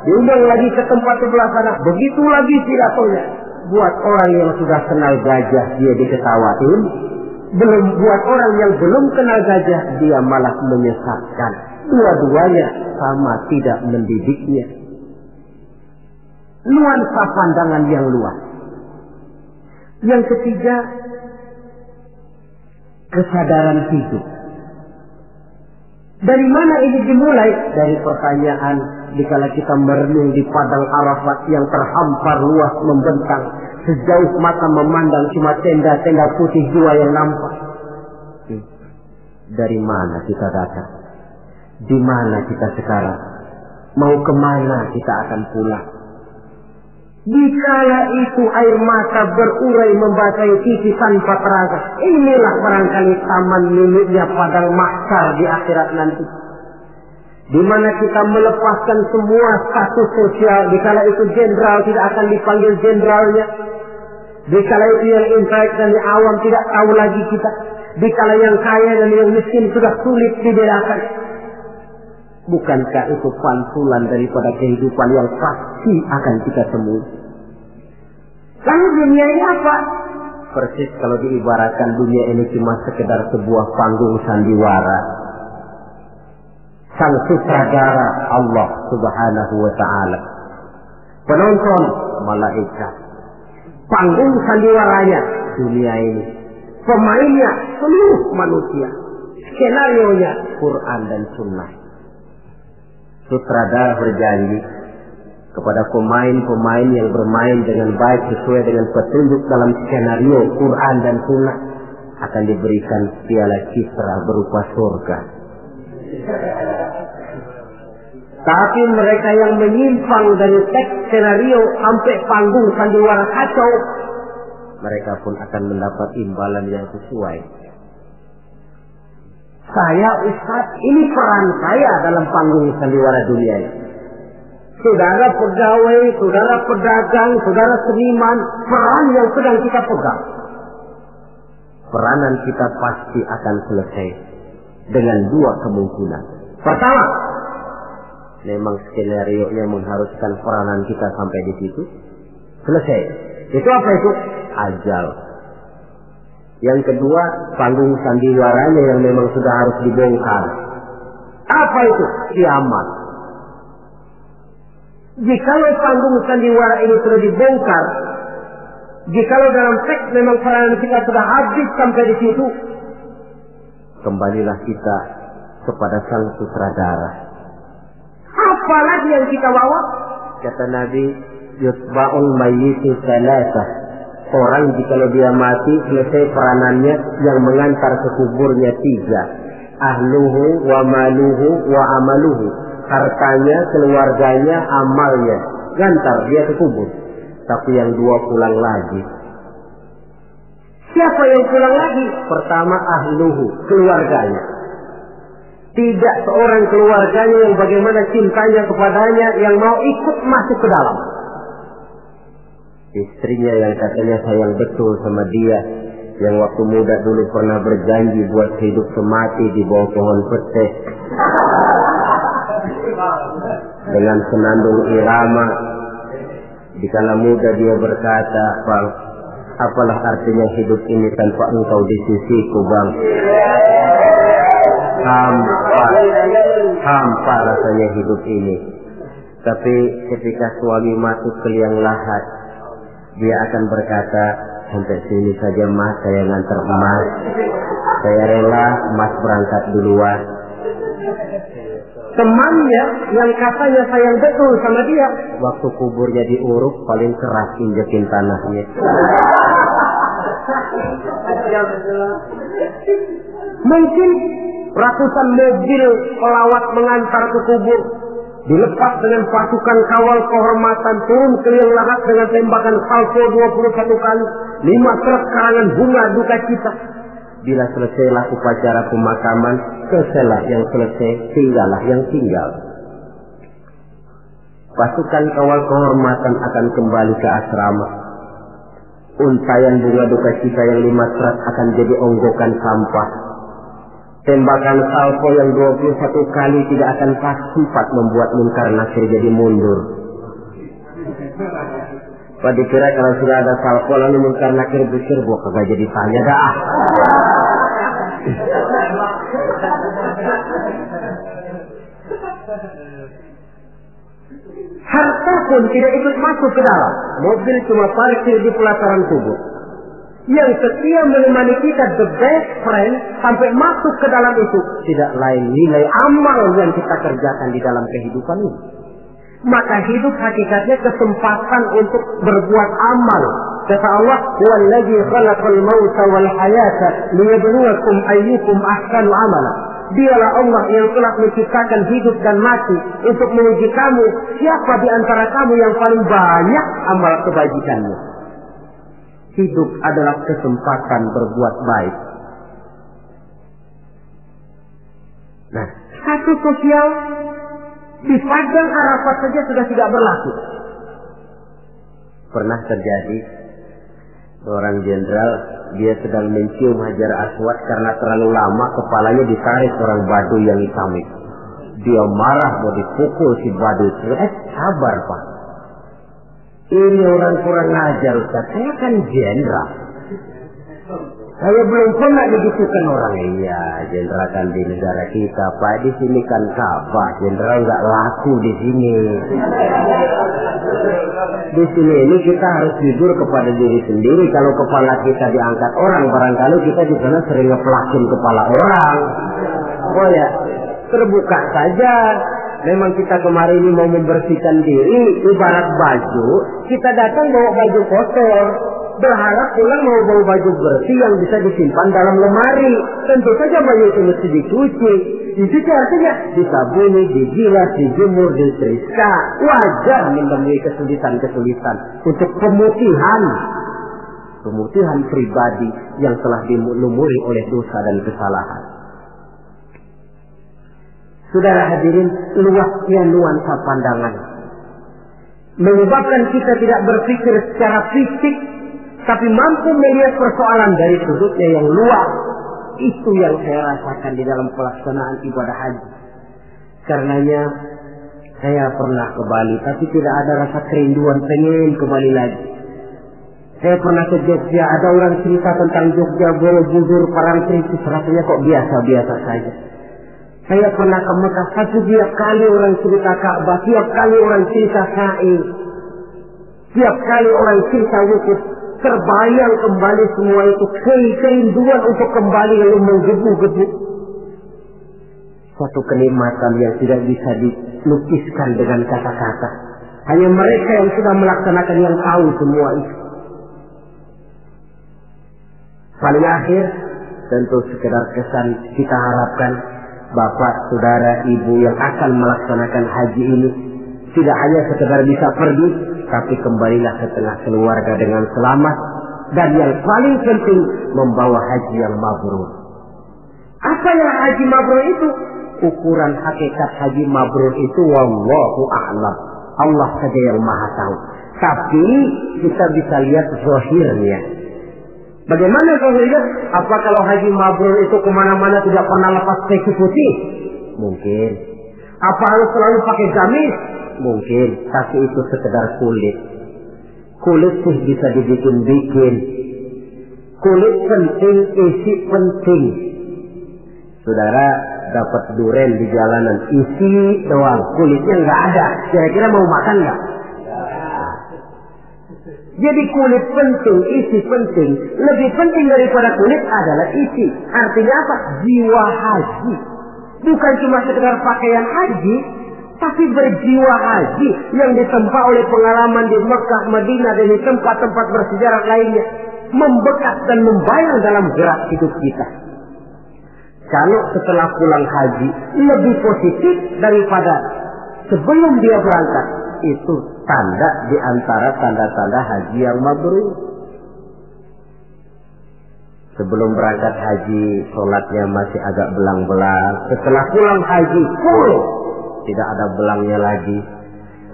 Diundang lagi ke tempat sebelah sana, begitu lagi pidatonya. Buat orang yang sudah kenal gajah dia diketawain, belum buat orang yang belum kenal gajah dia malah menyesatkan. Dua-duanya sama tidak mendidiknya. Nuansa pandangan yang luas. Yang ketiga, kesadaran hidup. Dari mana ini dimulai? Dari pertanyaan dikala kita merenung di padang Arafat yang terhampar luas membentang, sejauh mata memandang cuma tenda-tenda putih 2 yang nampak. Dari mana kita datang? Di mana kita sekarang? Mau kemana kita akan pulang? Dikala itu air mata berurai membasahi pipi tanpa terasa. Inilah barangkali taman miliknya padang mahsyar di akhirat nanti. di mana kita melepaskan semua status sosial. Dikala itu jenderal tidak akan dipanggil jenderalnya. Dikala itu yang intelek dan yang awam tidak tahu lagi kita. Dikala yang kaya dan yang miskin sudah sulit dibedakan. Bukankah itu pantulan daripada kehidupan yang pasti akan kita temui? Lalu dunia ini apa? Persis kalau diibaratkan dunia ini cuma sekedar sebuah panggung sandiwara. Sang sutradara Allah Subhanahu wa ta'ala. Penonton malaikat. Panggung sandiwaranya dunia ini. Pemainnya seluruh manusia. Skenarionya Quran dan Sunnah. Sutradara berjanji kepada pemain-pemain yang bermain dengan baik sesuai dengan petunjuk dalam skenario Quran dan Sunnah akan diberikan piala citra berupa surga. Tapi mereka yang menyimpang dari teks skenario sampai panggung sandiwara kacau, mereka pun akan mendapat imbalan yang sesuai. Saya Ustaz, ini peran saya dalam panggung sandiwara dunia ini. Saudara pegawai, saudara pedagang, saudara seniman, peran yang sedang kita pegang. Peranan kita pasti akan selesai dengan dua kemungkinan. Pertama, memang skenario yang mengharuskan peranan kita sampai di situ selesai. Itu apa itu? Ajal. Yang kedua, panggung sandiwaranya yang memang sudah harus dibongkar. Apa itu? Kiamat. Jikalau panggung sandiwara ini sudah dibongkar, jikalau dalam teks memang peranan kita sudah habis sampai di situ, kembalilah kita kepada sang sutradara. Apa lagi yang kita bawa? Kata Nabi, yutba'ul mayyitu salasah. Orang jikalau dia mati, selesai peranannya, yang mengantar ke kuburnya tiga. Ahluhu wa maluhu wa amaluhu. Hartanya, keluarganya, amalnya. Gantar dia ke kubur. Tapi yang dua pulang lagi. Siapa yang pulang lagi? Pertama ahluhu, keluarganya. Tidak seorang keluarganya yang bagaimana cintanya kepadanya yang mau ikut masuk ke dalam. Istrinya yang katanya sayang betul sama dia, yang waktu muda dulu pernah berjanji buat hidup semati di bawah pohon pete. Dengan senandung irama, dikala muda dia berkata, "Bang, apalah artinya hidup ini tanpa engkau di sisiku, Bang? Hampa rasanya hidup ini." Tapi ketika suami masuk ke liang lahat, dia akan berkata, "Sampai sini saja Mas, saya ngantar emas. Saya rela Mas berangkat duluan." Temannya yang katanya sayang betul sama dia, waktu kuburnya diuruk paling keras injekin tanahnya. Mungkin ratusan mobil pelawat mengantar ke kubur, dilepas dengan pasukan kawal kehormatan, turun ke liang lahat dengan tembakan salvo 21 kali, 5 truk karangan bunga duka cita. Bila selesailah upacara pemakaman, selesailah yang selesai, tinggallah yang tinggal. Pasukan kawal kehormatan akan kembali ke asrama. Untayan bunga duka cita yang 5 truk akan jadi onggokan sampah. Tembakan salvo yang 21 kali tidak akan sempat membuat Munkar Nakir jadi mundur. Pak dikira kalau sudah ada salvo lalu Munkar Nakir pikir, gua kagak jadi tanya dah. Harta pun tidak ikut masuk ke dalam. Mobil cuma parkir di pelataran kubur. Yang setia menemani kita, the best friend, sampai masuk ke dalam itu tidak lain nilai amal yang kita kerjakan di dalam kehidupan ini. Maka hidup hakikatnya kesempatan untuk berbuat amal. Kata Allah, "Wallazi khalaqal mauta wal hayata liyabluwakum ayyukum ahsanu amala." Dialah Allah yang telah menciptakan hidup dan mati untuk menguji kamu, siapa di antara kamu yang paling banyak amal kebajikannya. Hidup adalah kesempatan berbuat baik. Nah, status sosial Di padang Arafat saja sudah tidak berlaku. Pernah terjadi seorang jenderal, dia sedang mencium Hajar Aswad karena terlalu lama kepalanya ditarik orang Baduy yang hitam itu. Dia marah mau dipukul si Baduy. Sabar Pak. Ini orang kurang ajar Ustaz. Saya kan jenderal. Saya belum pernah digitukan orang. Iya, jenderal kan di negara kita Pak. Di sini kan Ka'bah. Jenderal nggak laku di sini. Di sini ini kita harus jujur kepada diri sendiri. Kalau kepala kita diangkat orang, barangkali kita di sana sering ngepelakin kepala orang. Oh ya, terbuka saja. Memang kita kemarin ini mau membersihkan diri, ibarat baju. Kita datang bawa baju kotor, berharap pulang mau bawa baju bersih yang bisa disimpan dalam lemari. Tentu saja baju itu mesti dicuci. Dicuci artinya disabuni, dijilat, dijemur, disetrika. Wajar menemui kesulitan-kesulitan untuk pemutihan pribadi yang telah dilumuri oleh dosa dan kesalahan. Saudara hadirin, luasnya nuansa pandangan menyebabkan kita tidak berpikir secara fisik, tapi mampu melihat persoalan dari sudutnya yang luas. Itu yang saya rasakan di dalam pelaksanaan ibadah haji. Karenanya saya pernah ke Bali, tapi tidak ada rasa kerinduan pengen ke Bali lagi. Saya pernah ke Jogja, ada orang cerita tentang Jogja, Borobudur, Parangtritis, rasanya kok biasa-biasa saja. Saya pernah ke Mekah, setiap kali orang cerita Ka'bah, tiap kali orang cerita Sa'i, tiap kali orang cerita wukuf, terbayang kembali semua itu, keinduan untuk kembali lalu menggebu-gebu. Suatu kenikmatan yang tidak bisa dilukiskan dengan kata-kata. Hanya mereka yang sudah melaksanakan yang tahu semua itu. Paling akhir, tentu sekedar kesan kita harapkan Bapak, saudara, ibu yang akan melaksanakan haji ini tidak hanya sekedar bisa pergi, tapi kembalilah ke tengah keluarga dengan selamat, dan yang paling penting membawa haji yang mabrur. Apa yang haji mabrur itu? Ukuran hakikat haji mabrur itu wallahu a'lam. Allah saja yang maha tahu. Tapi kita bisa lihat zahirnya. Bagaimana zahirnya? Apa kalau haji mabrur itu kemana-mana tidak pernah lepas peci putih? Mungkin. Apa harus selalu pakai gamis? Mungkin. Tapi itu sekedar kulit. Kulit sih bisa dibikin-bikin. Kulit penting, isi penting. Saudara dapat duren di jalanan, isi doang, kulitnya nggak ada. Kira-kira mau makan nggak? Jadi kulit penting, isi penting. Lebih penting daripada kulit adalah isi. Artinya apa? Jiwa haji. Bukan cuma sekedar pakaian haji, tapi berjiwa haji yang ditempa oleh pengalaman di Mekah, Madinah, dan di tempat-tempat bersejarah lainnya. Membekas dan membayang dalam gerak hidup kita. Kalau setelah pulang haji lebih positif daripada sebelum dia berangkat, itu tanda di antara tanda-tanda haji yang mabrur. Sebelum berangkat haji, sholatnya masih agak belang-belang. Setelah pulang haji, full, tidak ada belangnya lagi.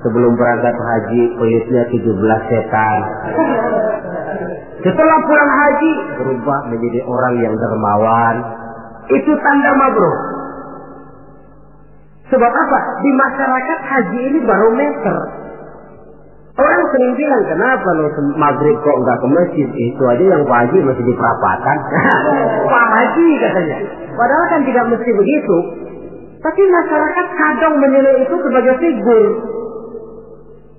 Sebelum berangkat haji, kulitnya 17 setan. Setelah pulang haji, berubah menjadi orang yang dermawan. Itu tanda mabrur. Sebab apa? Di masyarakat haji ini barometer. Orang sering bilang, kenapa lo maghrib kok nggak ke masjid? Itu aja yang Pak Haji masih di perapatan. Pak Haji katanya. Padahal kan tidak mesti begitu. Tapi masyarakat kadang menilai itu sebagai figur.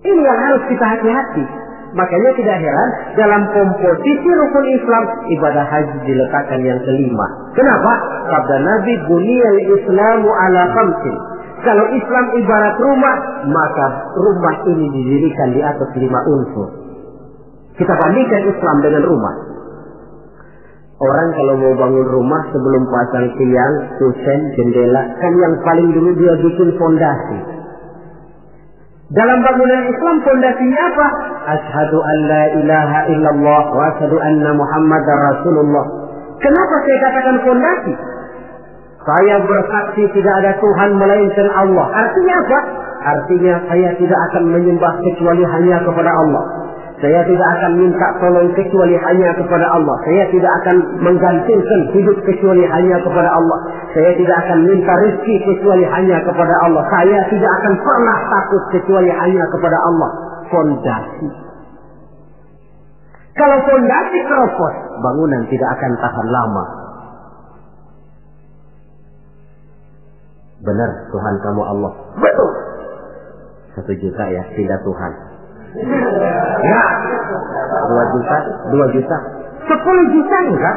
Ini yang harus kita hati-hati. Makanya tidak heran dalam komposisi rukun Islam, ibadah haji diletakkan yang kelima. Kenapa? Sabda Nabi, buniyal Islamu ala khamsin. Kalau Islam ibarat rumah, maka rumah ini didirikan di atas 5 unsur. Kita bandingkan Islam dengan rumah. Orang kalau mau bangun rumah sebelum pasang tiang, kusen, jendela, kan yang paling dulu dia bikin fondasi. Dalam bangunan Islam fondasinya apa? Asyhadu an la ilaha illallah wa asyhadu anna Muhammadar Rasulullah. Kenapa saya katakan fondasi? Saya bersaksi tidak ada Tuhan melainkan Allah. Artinya apa? Artinya saya tidak akan menyembah kecuali hanya kepada Allah. Saya tidak akan minta tolong kecuali hanya kepada Allah. Saya tidak akan menggantungkan hidup kecuali hanya kepada Allah. Saya tidak akan minta rezeki kecuali hanya kepada Allah. Saya tidak akan pernah takut kecuali hanya kepada Allah. Fondasi. Kalau fondasi keropos, bangunan tidak akan tahan lama. Benar Tuhan kamu Allah. Betul. 1 juta ya, tidak Tuhan. Ya, 2 juta, 2 juta, 10 juta enggak.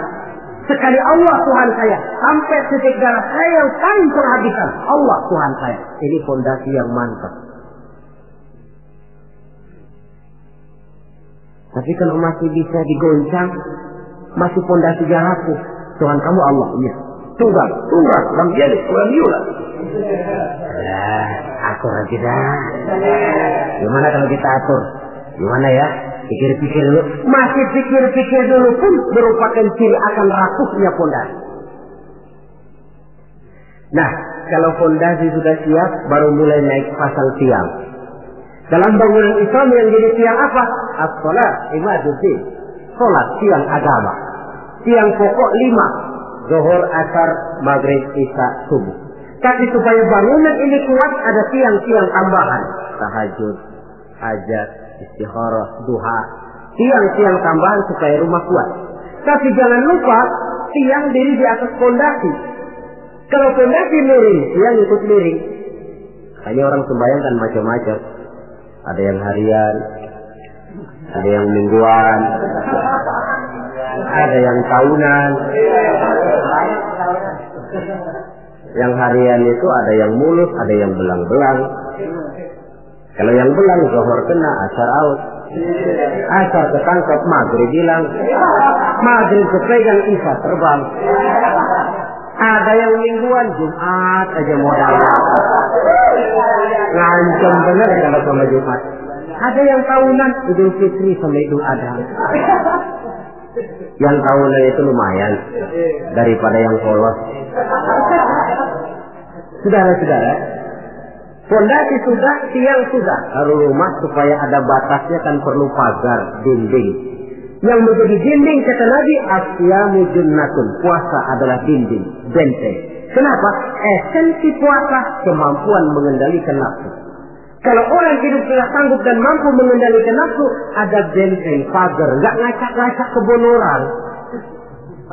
Sekali Allah Tuhan saya, sampai titik darah saya yang paling penghabisan, Allah Tuhan saya. Ini fondasi yang mantap. Tapi kalau masih bisa digoncang, masih fondasinya rapuh, Tuhan kamu Allah, iya. Tunggal, Bang Jali, Bang Yula. Ya, atur aja dah. Gimana kalau kita atur? Gimana ya? Pikir-pikir dulu. Masih pikir-pikir dulu pun merupakan ciri akan rapuhnya fondasi. Nah, kalau fondasi sudah siap, baru mulai naik pasang tiang. Dalam bangunan Islam yang jadi tiang apa? As-salat, imaduddin. Salat, tiang agama. Tiang pokok 5. Zuhur, asar, maghrib, isya, subuh. Tapi supaya bangunan ini kuat, ada tiang-tiang tambahan. Tahajud, hajat, istikharah, duha. Tiang-tiang tambahan supaya rumah kuat. Tapi jangan lupa, tiang diri di atas fondasi. Kalau fondasi miring, tiang ikut miring. Hanya orang sembahyang kan macam-macam. Ada yang harian, ada yang mingguan, ada yang tahunan. Yang harian itu ada yang mulus, ada yang belang-belang. Kalau yang belang, zuhur kena, asar out. Asar ketangkap, maghrib hilang. Maghrib kepegang, isya terbang. Ada yang mingguan, Jumat aja modal. Ngancam bener kalau sama Jumat. Ada yang tahunan, Idul Fitri sama Idul Adha. Yang tahunan itu lumayan daripada yang polos. Saudara-saudara, fondasi sudah, tiang sudah. Kalau rumah supaya ada batasnya kan perlu pagar, dinding. Yang menjadi dinding kata Nabi, asyamu junnatun. Puasa adalah dinding, benteng. Kenapa? Esensi puasa kemampuan mengendalikan nafsu. Kalau orang hidup tidak sanggup dan mampu mengendalikan nafsu, ada benteng, pagar, nggak ngacak-ngacak kebun orang.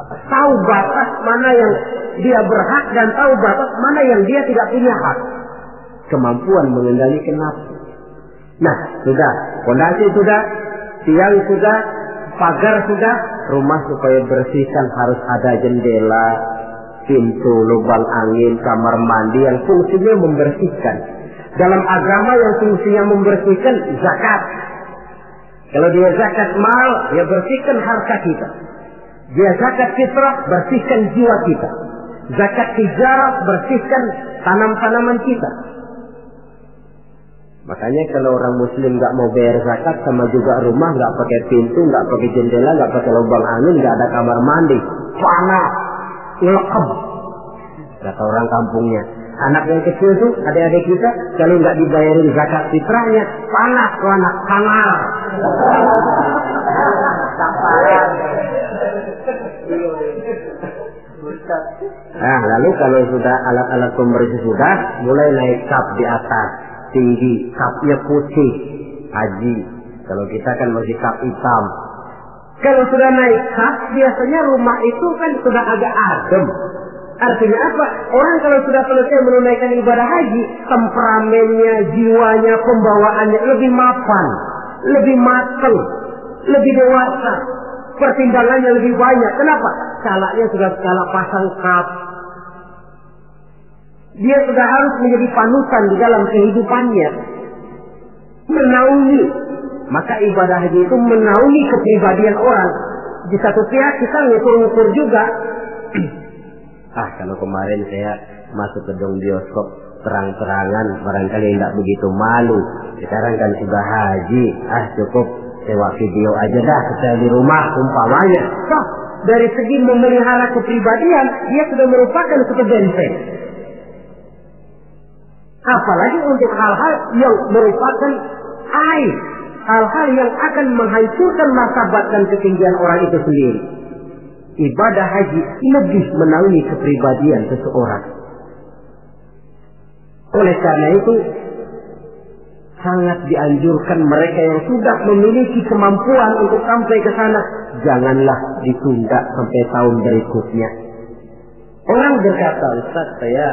Tahu batas mana yang dia berhak dan tahu batas mana yang dia tidak punya hak. Kemampuan mengendalikan nafsu. Nah, sudah. Fondasi sudah, tiang sudah, pagar sudah, rumah supaya bersihkan harus ada jendela, pintu, lubang angin, kamar mandi yang fungsinya membersihkan. Dalam agama yang fungsinya membersihkan zakat. Kalau dia zakat mal, dia bersihkan harta kita. Dia zakat fitrah, bersihkan jiwa kita. Zakat tijarah, bersihkan tanam-tanaman kita. Makanya kalau orang muslim nggak mau bayar zakat, sama juga rumah nggak pakai pintu, nggak pakai jendela, nggak pakai lubang angin, nggak ada kamar mandi, panas, lekep. Kata orang kampungnya. Anak yang kecil tuh, adik-adik kita, kalau nggak dibayarin zakat fitrahnya, panas tuh anak, panas. Nah, lalu kalau sudah alat-alat pembersih sudah, mulai naik kap di atas, tinggi, kapnya putih, haji. Kalau kita kan masih kap hitam. Kalau sudah naik kap, biasanya rumah itu kan sudah agak adem. Artinya apa? Orang kalau sudah selesai menunaikan ibadah haji, temperamennya, jiwanya, pembawaannya lebih mapan, lebih matang, lebih dewasa, pertimbangannya lebih banyak. Kenapa? Skalanya sudah skala pasang kap. Dia sudah harus menjadi panutan di dalam kehidupannya, menaungi. Maka ibadah haji itu menaungi kepribadian orang. Di satu pihak kita ngukur-ngukur juga. Kalau kemarin saya masuk ke dong bioskop terang-terangan, barangkali tidak begitu malu. Sekarang kan sudah haji, cukup sewa video aja dah, saya di rumah umpamanya. dari segi memelihara kepribadian, dia sudah merupakan satu benteng. Apalagi untuk hal-hal yang merupakan aib, hal-hal yang akan menghancurkan martabat dan ketinggian orang itu sendiri. Ibadah haji lebih menaungi kepribadian seseorang. Oleh karena itu, sangat dianjurkan mereka yang sudah memiliki kemampuan untuk sampai ke sana, janganlah ditunda sampai tahun berikutnya. Orang berkata, Ustaz, saya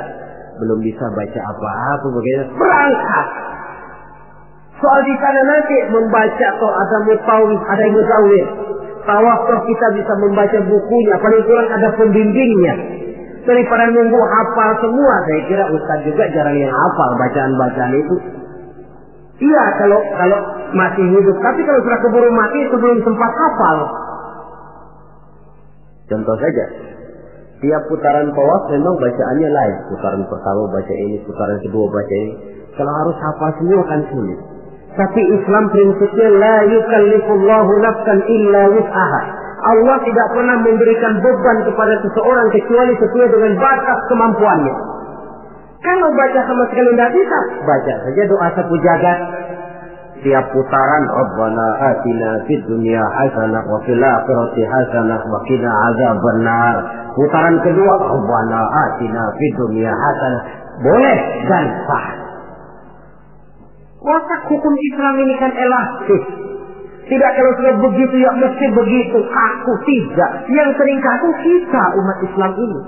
belum bisa baca apa-apa, bagaimana? Berangkat. Soal di sana nanti membaca atau ada mutawif, ada muzawir. Tawaf kita bisa membaca bukunya, paling kurang ada pembimbingnya. Daripada nunggu hafal semua, saya kira Ustaz juga jarang yang hafal bacaan-bacaan itu. Iya, kalau masih hidup. Tapi kalau sudah keburu mati itu belum sempat hafal. Contoh saja, tiap putaran tawaf memang bacaannya lain. Putaran pertama baca ini, putaran kedua baca ini. Kalau harus hafal semua kan sulit. Tapi Islam prinsipnya la yukallifullahu nafsan illa wus'aha. Allah tidak pernah memberikan beban kepada seseorang kecuali sesuai dengan batas kemampuannya. Kalau baca sama sekali tidak bisa, baca saja doa sapu jagat. Tiap putaran, Rabbana atina fid dunya hasanah wa fil akhirati hasanah wa qina azabannar. Putaran kedua, Rabbana atina fid dunya hasanah. Boleh dan sah. Watak hukum Islam ini kan elastis. Tidak kalau sudah begitu ya mesti begitu. Aku tidak. Yang sering kaku kita umat Islam ini.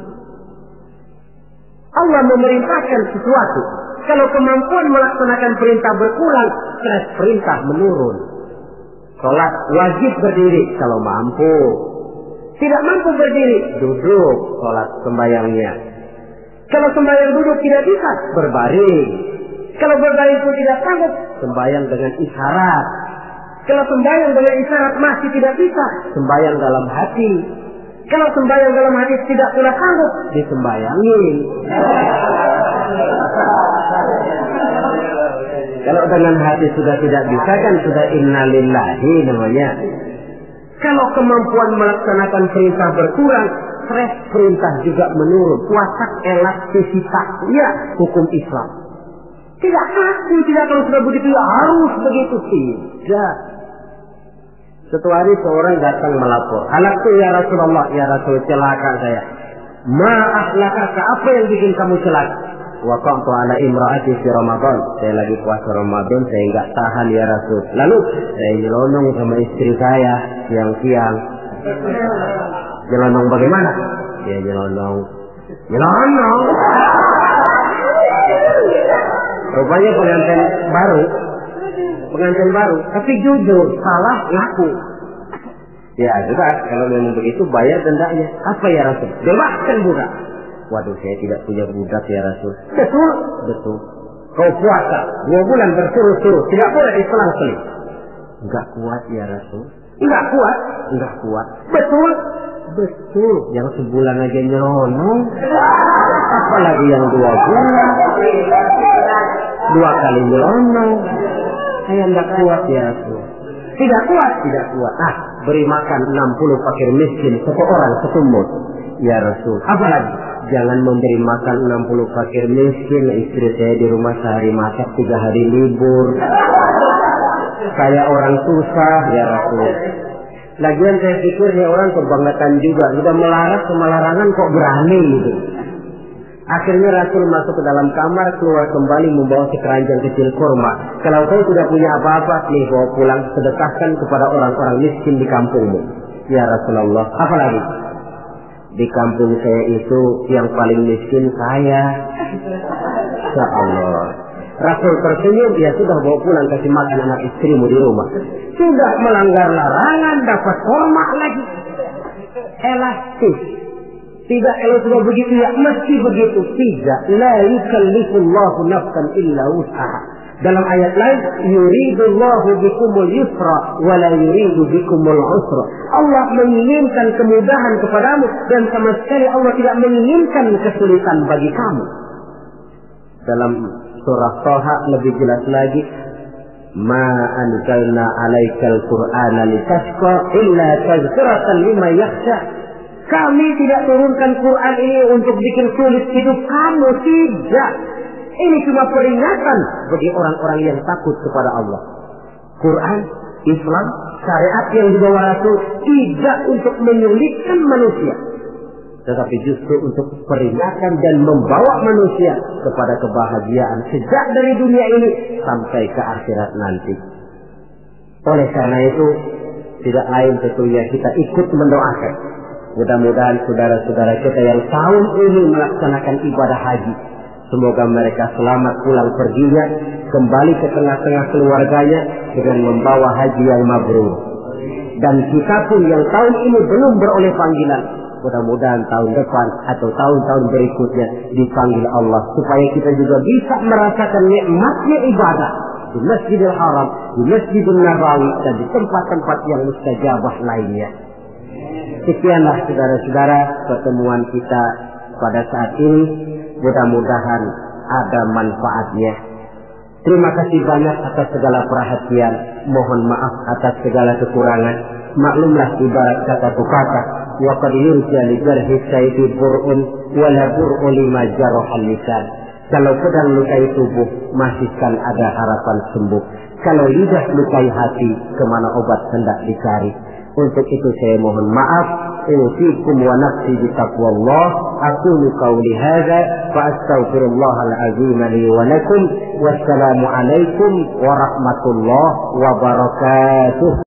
Allah memerintahkan sesuatu. Kalau kemampuan melaksanakan perintah berkurang, stres perintah menurun. Sholat wajib berdiri kalau mampu. Tidak mampu berdiri, duduk sholat sembahyangnya. Kalau sembahyang duduk tidak bisa, berbaring. Kalau berbaring pun tidak sanggup, sembahyang dengan isyarat. Kalau sembahyang dengan isyarat masih tidak bisa, sembahyang dalam hati. Kalau sembahyang dalam hati tidak pula sanggup, disembayangin. Kalau dengan hati sudah tidak bisa kan sudah innalillahi namanya. Kalau kemampuan melaksanakan perintah berkurang, stres perintah juga menurun. Watak elastisitas, ya hukum Islam. Tidak kaku, tidak kalau sudah begitu ya harus begitu, tidak. Suatu hari seorang datang melapor, halaktu ya Rasulullah, ya Rasul, celaka saya. Ma'ahlakaka, apa yang bikin kamu celaka? Waqa'tu ala imra'ati fi Ramadan. Saya lagi puasa Ramadan, saya enggak tahan ya Rasul. Lalu saya nyelonong sama istri saya siang-siang. Nyelonong bagaimana? Ya nyelonong. Rupanya pengantin baru, tapi jujur, salah ngaku. Ya sudah, kalau memang begitu bayar dendanya. Apa ya Rasul? Bebaskan budak. Waduh, saya tidak punya budak ya Rasul. Betul. Kau puasa 2 bulan berturut-turut, tidak boleh diselang-seling. Enggak kuat ya Rasul. Enggak kuat. Betul. Yang sebulan aja nyelonong, apalagi yang 2 bulan. 2 kali nyelonong. Saya enggak kuat ya Rasul. Tidak kuat. Beri makan 60 fakir miskin, 1 orang 1 mut. Ya Rasul. Apalagi jangan memberi makan 60 fakir miskin. Istri saya di rumah sehari masak, 3 hari libur. Saya orang susah ya Rasul. Lagian saya pikir ya orang kebangetan juga. Sudah melarang sama larangan kok berani gitu. Akhirnya Rasul masuk ke dalam kamar, keluar kembali membawa sekeranjang kecil kurma. Kalau kau tidak punya apa-apa, nih bawa pulang, sedekahkan kepada orang-orang miskin di kampungmu. Ya Rasulullah, apalagi? Di kampung saya itu yang paling miskin saya. Ya Allah. Rasul tersenyum, ya sudah bawa pulang kasih makan anak istrimu di rumah. Sudah melanggar larangan, dapat hormat lagi. Elastis. Tidak, kalau sudah begitu ya mesti begitu. Tidak. La yukallifullahu nafsan illa wus'aha. Dalam ayat lain, yuridullahu bikumul yusra wa la yuridu bikumul usra. Allah menginginkan kemudahan kepadamu dan sama sekali Allah tidak menginginkan kesulitan bagi kamu. Dalam surah Thaha lebih jelas lagi, ma anzalna 'alaikal qur'ana litashqa illa tadhkiratan liman yakhsha. Kami tidak turunkan Quran ini untuk bikin sulit hidup kamu, tidak. Ini cuma peringatan bagi orang-orang yang takut kepada Allah. Quran, Islam, syariat yang dibawa Rasul tidak untuk menyulitkan manusia, tetapi justru untuk peringatan dan membawa manusia kepada kebahagiaan sejak dari dunia ini sampai ke akhirat nanti. Oleh karena itu, tidak lain tentunya kita ikut mendoakan. Mudah-mudahan saudara-saudara kita yang tahun ini melaksanakan ibadah haji, semoga mereka selamat pulang perginya, kembali ke tengah-tengah keluarganya dengan membawa haji yang mabrur. Dan kita pun yang tahun ini belum beroleh panggilan, mudah-mudahan tahun depan atau tahun-tahun berikutnya dipanggil Allah, supaya kita juga bisa merasakan nikmatnya ibadah di Masjidil Haram, di Masjidil Nabawi, dan di tempat-tempat yang mustajabah lainnya. Sekianlah saudara-saudara pertemuan kita pada saat ini. Mudah-mudahan ada manfaatnya. Terima kasih banyak atas segala perhatian. Mohon maaf atas segala kekurangan. Maklumlah ibarat kata pepatah, wa qad yurja li jarhi sayfi bur'un wa la bur'u lima jarahal lisan. Kalau pedang lukai tubuh, masih kan ada harapan sembuh. Kalau lidah lukai hati, kemana obat hendak dicari. Untuk itu saya mohon maaf. Usikum wa nafsi bi taqwallah. Aqulu qawli hadza fa astaghfirullahal azim li wa lakum. Wassalamu alaikum warahmatullahi wabarakatuh.